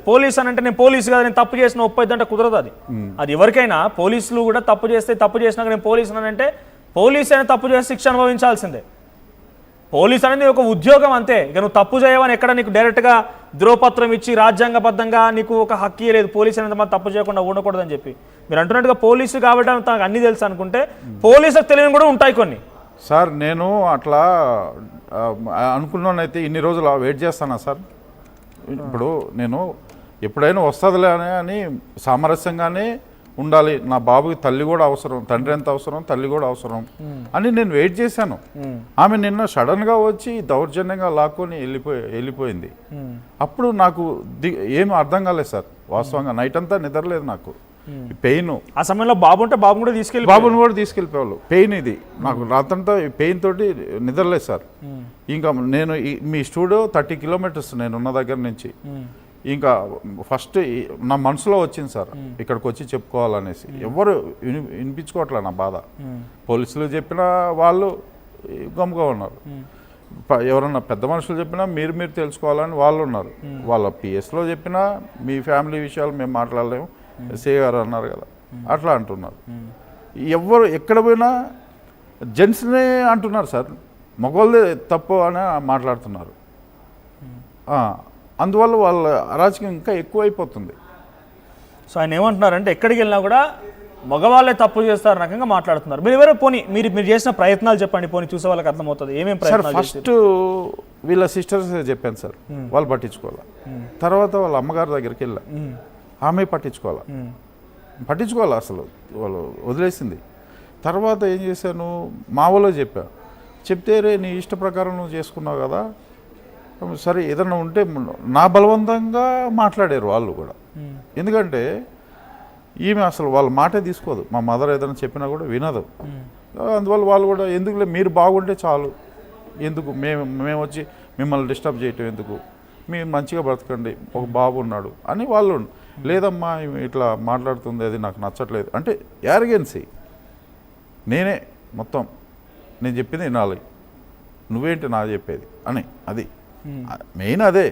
Police అని అంటే నేను పోలీసు కాదు నేను తప్పు చేసిన ఒప్పైద్దంటే కుదరదు. అది ఎవరికైనా పోలీసులు కూడా తప్పు చేస్తే తప్పు చేసినాక నేను పోలీసు అని అంటే పోలీసు అయినా తప్పు చేస్తే శిక్ష అనుభవించాల్సిందే. పోలీస్ అనేది ఒక ఉద్యోగం అంతే. ఇక నువ్వు తప్పు చేయవని ఎక్కడ నీకు డైరెక్ట్గా ధ్రువపత్రం ఇచ్చి రాజ్యాంగబద్ధంగా నీకు ఒక హక్కు లేదు పోలీసు అనేది మనం తప్పు చేయకుండా ఉండకూడదని చెప్పి మీరు అంటున్నట్టుగా పోలీసు కాబట్టి తనకు అన్నీ తెలుసు అనుకుంటే పోలీసులకు తెలియని కూడా ఉంటాయి కొన్ని. సార్ నేను అట్లా అనుకున్నానైతే ఇన్ని రోజులు వెయిట్ చేస్తానా సార్? ఇప్పుడు నేను ఎప్పుడైనా వస్తుందిలే అని సామరస్యంగానే ఉండాలి. నా బాబుకి తల్లి కూడా అవసరం, తండ్రి ఎంత అవసరం, తల్లి కూడా అవసరం అని నేను వెయిట్ చేశాను. ఆమె నిన్న సడన్గా వచ్చి దౌర్జన్యంగా లాక్కొని వెళ్ళిపోయింది. అప్పుడు నాకు ఏమి అర్థం కాలేదు సార్. వాస్తవంగా నైట్ అంతా నిద్రలేదు నాకు. పెయిన్ ఆ సమయంలో బాబుని కూడా తీసుకెళ్ళిపోవాలి. పెయిన్ ఇది నాకు రాత్రంతా పెయిన్ తోటి నిద్రలేదు సార్. ఇంకా నేను మీ స్టూడియో 30 కిలోమీటర్స్ నేను ఉన్న దగ్గర నుంచి. ఇంకా ఫస్ట్ నా మనసులో వచ్చింది సార్ ఇక్కడికి వచ్చి చెప్పుకోవాలనేసి. ఎవరు వినిపించుకోవట్లే నా బాధ. పోలీసులు చెప్పినా వాళ్ళు గమ్ముగా ఉన్నారు. ఎవరన్నా పెద్ద మనుషులు చెప్పినా మీరు తెలుసుకోవాలని వాళ్ళు ఉన్నారు. వాళ్ళ పిఎస్లో చెప్పినా మీ ఫ్యామిలీ విషయాలు మేము మాట్లాడలేము, ఎస్ఐ గారు అన్నారు కదా అట్లా అంటున్నారు. ఎవరు ఎక్కడ పోయినా జెంట్స్నే అంటున్నారు సార్. మగవాళ్ళే తప్పు అని మాట్లాడుతున్నారు. అందువల్ల వాళ్ళ అరాచకం ఇంకా ఎక్కువైపోతుంది. సో ఆయన ఏమంటున్నారంటే ఎక్కడికి వెళ్ళినా కూడా మగవాళ్ళే తప్పు చేస్తారు రకంగా మాట్లాడుతున్నారు. మీరు ఎవరో పోనీ మీరు చేసిన ప్రయత్నాలు చెప్పండి, పోనీ చూసే వాళ్ళకి అర్థమవుతుంది ఏమేమి ప్రయత్నాలు. ఫస్ట్ వీళ్ళ సిస్టర్స్ చెప్పాను సార్, వాళ్ళు పట్టించుకోవాలి. తర్వాత వాళ్ళ అమ్మగారి దగ్గరికి వెళ్ళా, ఆమె పట్టించుకోవాలి అసలు వాళ్ళు వదిలేసింది. తర్వాత ఏం చేశాను, మా వాళ్ళు చెప్తే రే నీ ఇష్ట ప్రకారం నువ్వు చేసుకున్నావు కదా, సరే ఏదన్నా ఉంటే నా బలవంతంగా మాట్లాడారు వాళ్ళు కూడా. ఎందుకంటే ఈమె అసలు వాళ్ళ మాటే తీసుకోదు. మా మదర్ ఏదైనా చెప్పినా కూడా వినదు. అందువల్ల వాళ్ళు కూడా ఎందుకులే మీరు బాగుంటే చాలు, ఎందుకు మేము వచ్చి మిమ్మల్ని డిస్టర్బ్ చేయటం ఎందుకు, మీరు మంచిగా బ్రతకండి, ఒక బాబు ఉన్నాడు అని వాళ్ళు. లేదమ్మా ఇట్లా మాట్లాడుతుంది, అది నాకు నచ్చట్లేదు అంటే యారగెన్సీ. నేనే మొత్తం నేను చెప్పింది వినాలి, నువ్వేంటి నా చెప్పేది అని. అది మెయిన్ అదే.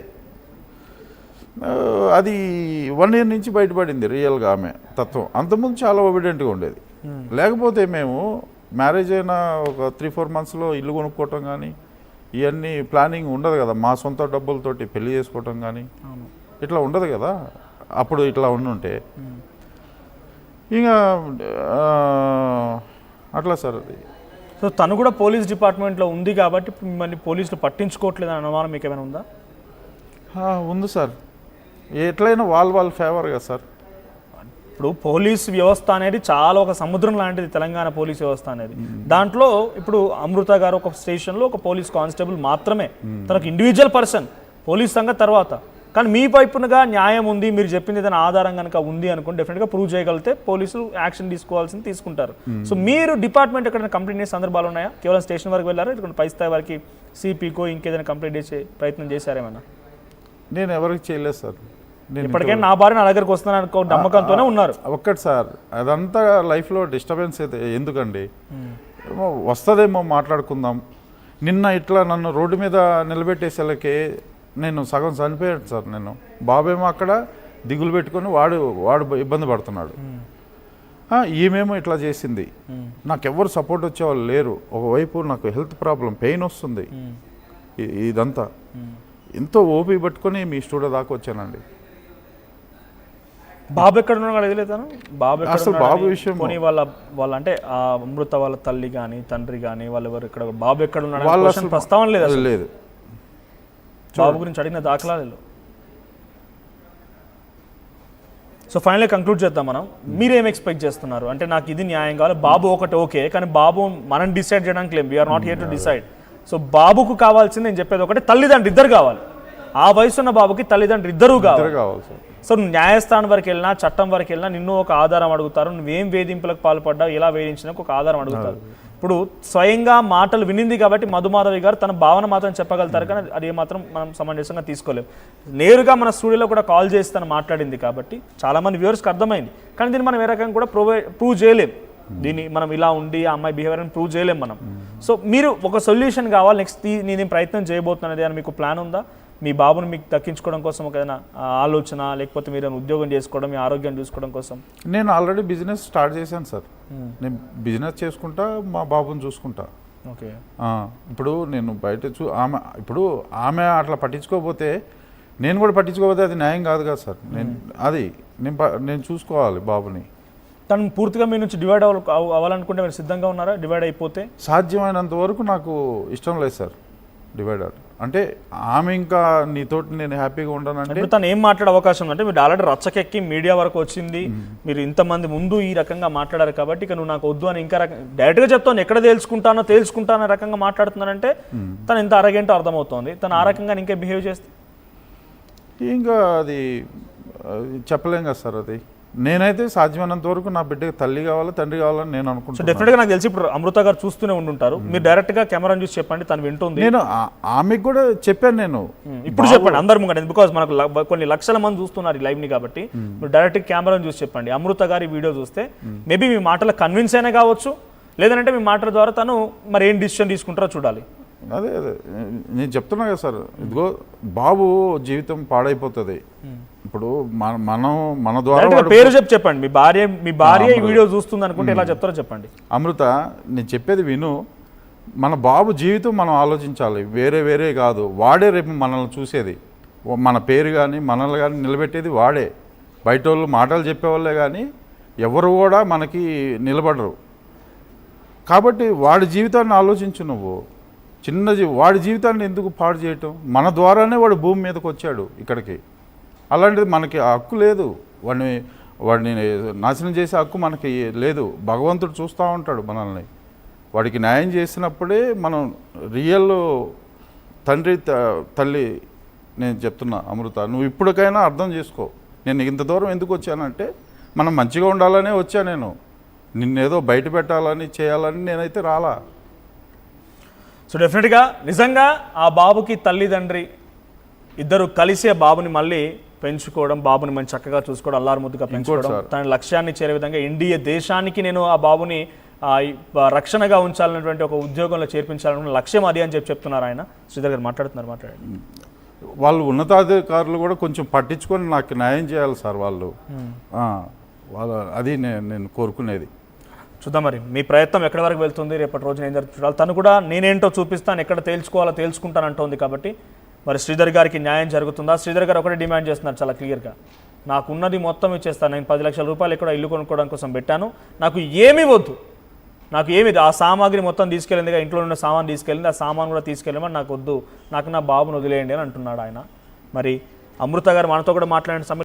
అది 1 year నుంచి బయటపడింది రియల్గా ఆమె తత్వం. అంతకుముందు చాలా ఒబిడెంట్గా ఉండేది. లేకపోతే మేము మ్యారేజ్ అయిన ఒక 3-4 monthsలో ఇల్లు కొనుక్కోవటం కానీ ఇవన్నీ ప్లానింగ్ ఉండదు కదా. మా సొంత డబ్బులతోటి పెళ్లి చేసుకోవటం కానీ ఇట్లా ఉండదు కదా. అప్పుడు ఇట్లా ఉండుంటే ఇంకా అట్లా సార్ అది. సో తను కూడా పోలీస్ డిపార్ట్మెంట్లో ఉంది కాబట్టి మిమ్మల్ని పోలీసులు పట్టించుకోవట్లేదు అనే అనుమానం మీకు ఏమైనా ఉందా? ఉంది సార్. ఎట్లయినా వాళ్ళ ఫేవర్ కదా సార్. ఇప్పుడు పోలీస్ వ్యవస్థ అనేది చాలా ఒక సముద్రం లాంటిది తెలంగాణ పోలీస్ వ్యవస్థ అనేది. దాంట్లో ఇప్పుడు అమృత గారు ఒక స్టేషన్లో ఒక పోలీస్ కానిస్టేబుల్ మాత్రమే, తనకు ఇండివిజువల్ పర్సన్ పోలీస్ సంఘం తర్వాత. కానీ మీ వైపునగా న్యాయం ఉంది, మీరు చెప్పింది ఏదైనా ఆధారం కనుక ఉంది అనుకుని డెఫినెట్గా ప్రూవ్ చేయగలిగితే పోలీసులు యాక్షన్ తీసుకోవాల్సింది తీసుకుంటారు. సో మీరు డిపార్ట్మెంట్ ఎక్కడైనా కంప్లైంట్ చేసే సందర్భాలు ఉన్నాయా? కేవలం స్టేషన్ వరకు వెళ్ళారా, ఇక్కడ పై స్థాయి వరకు సిపికో ఇంకేదైనా కంప్లైంట్ చేసే ప్రయత్నం చేశారేమన్నా? నేను ఎవరికి చేయలేదు సార్. నేను ఇప్పటికైనా నా భార్య నా దగ్గరకు వస్తున్నాను అనుకో నమ్మకంతోనే ఉన్నారు. ఒక్కటి సార్, అదంతా లైఫ్లో డిస్టర్బెన్స్ అయితే ఎందుకండి, వస్తుందేమో మాట్లాడుకుందాం. నిన్న ఇట్లా నన్ను రోడ్డు మీద నిలబెట్టేసేళ్ళకే నేను సగం చనిపోయాడు సార్. నేను బాబేమో అక్కడ దిగులు పెట్టుకొని వాడు ఇబ్బంది పడుతున్నాడు. ఈమెమో ఇట్లా చేసింది. నాకెవ్వరు సపోర్ట్ వచ్చేవాళ్ళు లేరు. ఒకవైపు నాకు హెల్త్ ప్రాబ్లం, పెయిన్ వస్తుంది. ఇదంతా ఎంతో ఓపి పట్టుకొని మీ స్టూడియో దాకా వచ్చానండి. బాబు ఎక్కడ ఉన్నా తెలియతాను. బాబు విషయం వాళ్ళ అంటే అమృత వాళ్ళ తల్లి కానీ తండ్రి కానీ వాళ్ళు ఎవరు ఇక్కడ బాబు ఎక్కడ ఉన్నాడు వాళ్ళ ప్రస్తావన లేదు. బాబు గురించి అడిగిన దాఖలా లేదు. సో ఫైనల్లీ కంక్లూడ్ చేద్దాం మనం. మీరేం ఎక్స్పెక్ట్ చేస్తున్నారు అంటే నాకు ఇది న్యాయం కావాలి, బాబు ఒకటి ఓకే, కానీ బాబు మనం డిసైడ్ చేయడానికి లేదు. We are not here to decide. So బాబుకు కావాల్సింది నేను చెప్పేది ఒకటి, తల్లిదండ్రులు ఇద్దరు కావాలి. ఆ వయసు ఉన్న బాబుకి తల్లిదండ్రులు ఇద్దరు కావాలి. సో నువ్వు న్యాయస్థానం వరకు వెళ్ళినా చట్టం వరకు వెళ్ళినా నిన్ను ఒక ఆధారం అడుగుతారు. నువ్వేం వేధింపులకు పాల్పడ్డావు, ఎలా వేధించినా ఒక ఆధారం అడుగుతారు. ఇప్పుడు స్వయంగా మాటలు వినింది కాబట్టి మధుమాధవి గారు తన భావన మాత్రం చెప్పగలుగుతారు, కానీ అది మాత్రం మనం సమంజసంగా తీసుకోలేము. నేరుగా మన స్టూడియోలో కూడా కాల్ చేసి తను మాట్లాడింది కాబట్టి చాలామంది వ్యూవర్స్కి అర్థమైంది. కానీ దీన్ని మనం ఏ రకంగా కూడా ప్రూవ్ చేయలేం. దీన్ని మనం ఇలా ఉండి ఆ అమ్మాయి బిహేవియర్ అని ప్రూవ్ చేయలేం మనం. సో మీరు ఒక సొల్యూషన్ కావాలి, నెక్స్ట్ నేను ప్రయత్నం చేయబోతున్నది అని మీకు ప్లాన్ ఉందా? మీ బాబుని మీకు దక్కించుకోవడం కోసం ఒక ఏదైనా ఆలోచన, లేకపోతే మీరు ఏదైనా ఉద్యోగం చేసుకోవడం, మీ ఆరోగ్యం చూసుకోవడం కోసం? నేను ఆల్రెడీ బిజినెస్ స్టార్ట్ చేశాను సార్. నేను బిజినెస్ చేసుకుంటా, మా బాబుని చూసుకుంటా. ఓకే. ఇప్పుడు నేను బయట ఆమె అట్లా పట్టించుకోకపోతే, నేను కూడా పట్టించుకోకపోతే అది న్యాయం కాదు కదా సార్. నేను చూసుకోవాలి బాబుని. తను పూర్తిగా మీ నుంచి డివైడ్ అవ్వాలనుకుంటే మీరు సిద్ధంగా ఉన్నారా? డివైడ్ అయిపోతే సాధ్యమైనంత వరకు నాకు ఇష్టం లేదు సార్ డివైడ్ అంటే. ఆమె ఇంకా నీతోటి నేను హ్యాపీగా ఉంటానంటే తను ఏం మాట్లాడే అవకాశం అంటే, మీరు ఆల్రెడీ రచ్చకెక్కి మీడియా వరకు వచ్చింది, మీరు ఇంతమంది ముందు ఈ రకంగా మాట్లాడారు కాబట్టి ఇక నువ్వు నాకు వద్దు అని ఇంకా డైరెక్ట్గా చెప్తాను, ఎక్కడ తేల్చుకుంటానో రకంగా మాట్లాడుతున్నారంటే తను ఇంత అరగంట అర్థమవుతోంది. తను ఆ రకంగా ఇంకే బిహేవ్ చేస్తే ఇంకా అది చెప్పలేం కదా సార్. అది నేనైతే సాధ్యమైనంత వరకు నా బిడ్డకి తల్లి కావాలి, తండ్రి కావాలని నేను అనుకుంటున్నాను. డెఫినెట్గా నాకు తెలిసి ఇప్పుడు అమృత గారు చూస్తూనే ఉండుంటారు, మీరు డైరెక్ట్గా కెమెరాని చూసి చెప్పండి, తను వింటుంది. నేను ఆమెకు కూడా చెప్పాను. నేను ఇప్పుడు చెప్పండి అందరు ముంగండి, బికాజ్ మనకు కొన్ని లక్షల మంది చూస్తున్నారు ఈ లైవ్ని కాబట్టి మీరు డైరెక్ట్ కెమెరాని చూసి చెప్పండి. అమృత గారి వీడియో చూస్తే మేబీ మీ మాటలు కన్విన్స్ అయినా కావచ్చు, లేదంటే మీ మాటల ద్వారా తను మరి ఏం డిసిషన్ తీసుకుంటారో చూడాలి. అదే నేను చెప్తున్నా కదా సార్, ఇదిగో బాబు జీవితం పాడైపోతుంది. ఇప్పుడు మన ద్వారా పేరు చెప్పండి. మీ భార్య ఈ వీడియో చూస్తుంది అనుకుంటే ఎలా చెప్తారో చెప్పండి. అమృత, నేను చెప్పేది విను. మన బాబు జీవితం మనం ఆలోచించాలి, వేరే కాదు. వాడే రేపు మనల్ని చూసేది, మన పేరు కానీ మనల్ని కానీ నిలబెట్టేది వాడే. బయట వాళ్ళు మాటలు చెప్పేవాళ్ళే కానీ ఎవరు కూడా మనకి నిలబడరు. కాబట్టి వాడి జీవితాన్ని ఆలోచించు నువ్వు. వాడి జీవితాన్ని ఎందుకు పాడు చేయటం? మన ద్వారానే వాడు భూమి మీదకి వచ్చాడు ఇక్కడికి. అలాంటిది మనకి ఆ హక్కు లేదు. వాడిని నాశనం చేసే హక్కు మనకి లేదు. భగవంతుడు చూస్తూ ఉంటాడు మనల్ని. వాడికి న్యాయం చేసినప్పుడే మనం రియల్ తండ్రి తల్లి. నేను చెప్తున్నా అమృత, నువ్వు ఇప్పటికైనా అర్థం చేసుకో. నేను ఇంత దూరం ఎందుకు వచ్చానంటే మనం మంచిగా ఉండాలనే వచ్చా. నేను నిన్నేదో బయట పెట్టాలని చేయాలని నేనైతే రాలా. సో డెఫినెట్గా నిజంగా ఆ బాబుకి తల్లిదండ్రి ఇద్దరు కలిసే బాబుని మళ్ళీ పెంచుకోవడం, బాబుని మంచి చక్కగా చూసుకోవడం, అల్లారు ముద్దుగా పెంచుకోవడం, తన లక్ష్యాన్ని చేరే విధంగా ఇండియా దేశానికి నేను ఆ బాబుని రక్షణగా ఉంచాలన్నటువంటి ఒక ఉద్యోగంలో చేర్పించాలన్న లక్ష్యం అది అని చెప్తున్నారు ఆయన. శ్రీధర్ గారు మాట్లాడండి. వాళ్ళు ఉన్నతాధికారులు కూడా కొంచెం పట్టించుకొని నాకు న్యాయం చేయాలి సార్. వాళ్ళు అది నేను కోరుకునేది. చూద్దాం మరి మీ ప్రయత్నం ఎక్కడి వరకు వెళ్తుంది, రేపటి రోజున ఏం జరుగుతుంది. తను కూడా నేనేంటో చూపిస్తాను, ఎక్కడ తేల్చుకుంటానంటోంది. కాబట్టి మరి శ్రీధర్ గారికి న్యాయం జరుగుతుందా? శ్రీధర్ గారు ఒకటే డిమాండ్ చేస్తున్నారు చాలా క్లియర్గా, నాకున్నది మొత్తం ఇచ్చేస్తాను, నేను 10 లక్షల రూపాయలు ఇక్కడ ఇల్లు కొనుక్కోవడం కోసం పెట్టాను, నాకు ఏమీ వద్దు, ఆ సామాగ్రి మొత్తం తీసుకెళ్ళిందిగా, ఇంట్లో ఉన్న సామాన్ తీసుకెళ్ళింది, ఆ సామాన్ కూడా తీసుకెళ్ళమని నాకు వద్దు, నాకు నా బాబును వదిలేయండి అని అంటున్నాడు ఆయన. మరి అమృత గారు మనతో కూడా మాట్లాడిన సమయం